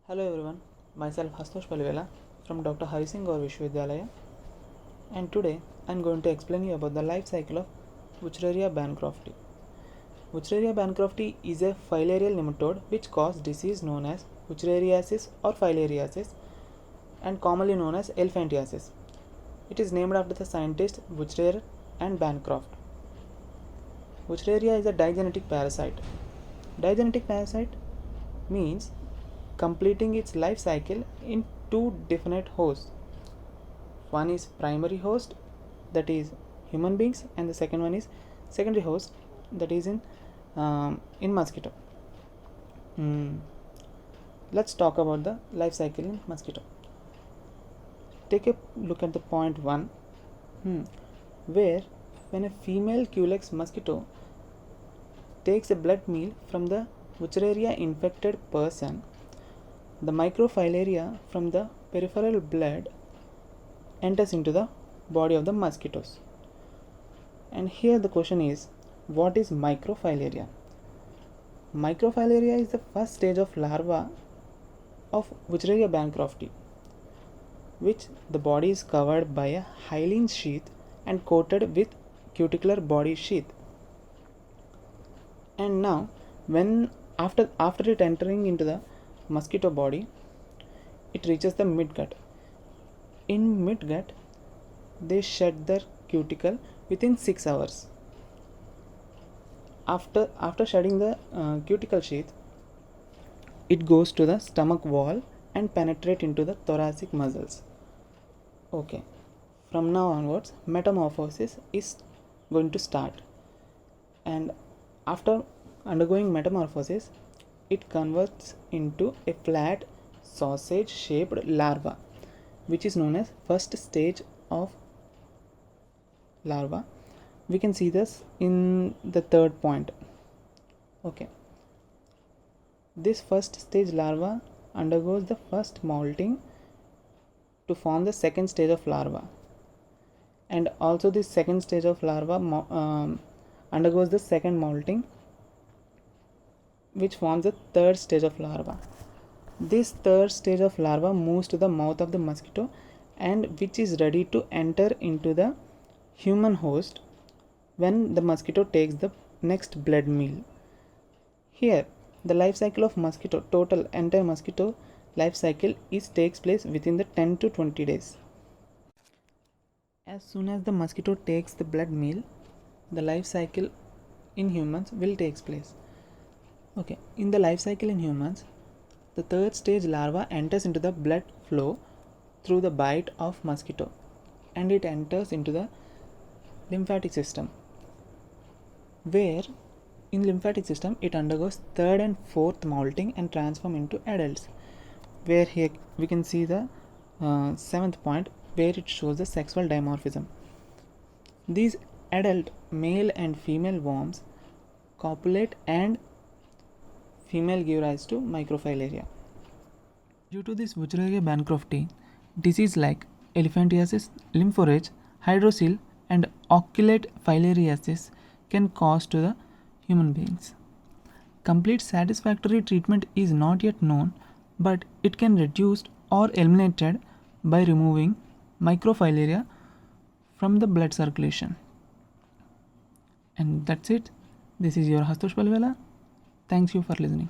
Hello everyone, myself Hastosh Palivela from Dr. Hari Singh Gaur Vishwavidyalaya, and today I am going to explain you about the life cycle of Wuchereria bancrofti. Wuchereria bancrofti is a filarial nematode which causes disease known as Wuchereriasis or filariasis and commonly known as elephantiasis. It is named after the scientists Wucherer and Bancroft. Wuchereria is a digenetic parasite. Digenetic parasite means completing its life cycle in two definite hosts. One is primary host, that is human beings, and the second one is secondary host, that is in mosquito. Let's talk about the life cycle in mosquito. Take a look at the point 1, where when a female Culex mosquito takes a blood meal from the Wuchereria infected person, the microfilaria from the peripheral blood enters into the body of the mosquitoes. And here the question is, what is microfilaria? Microfilaria is the first stage of larva of Wuchereria bancrofti, which the body is covered by a hyaline sheath and coated with cuticular body sheath. And now when after it entering into the mosquito body, it reaches the midgut. In midgut, they shed their cuticle within 6 hours. After shedding the cuticle sheath, it goes to the stomach wall and penetrate into the thoracic muscles. Okay, from now onwards, metamorphosis is going to start, and after undergoing metamorphosis, it converts into a flat sausage shaped larva, which is known as first stage of larva. We can see this in the third point. Okay, this first stage larva undergoes the first molting to form the second stage of larva, and also this second stage of larva undergoes the second molting, which forms the third stage of larva. This third stage of larva moves to the mouth of the mosquito, and which is ready to enter into the human host when the mosquito takes the next blood meal. Here the life cycle of mosquito, total entire mosquito life cycle takes place within the 10 to 20 days. As soon as the mosquito takes the blood meal, the life cycle in humans will take place. Okay, in the life cycle in humans, the third stage larva enters into the blood flow through the bite of mosquito, and it enters into the lymphatic system, where in lymphatic system it undergoes third and fourth molting and transform into adults, where here we can see the seventh point, where it shows the sexual dimorphism. These adult male and female worms copulate, and female give rise to microfilaria. Due to this Wuchereria bancrofti, disease like elephantiasis, lymphoraige, hydrocele, and oculate filariasis can cause to the human beings. Complete satisfactory treatment is not yet known, but it can reduce or eliminated by removing microfilaria from the blood circulation. And that's it. This is your Hastosh Palivela. Thanks you for listening.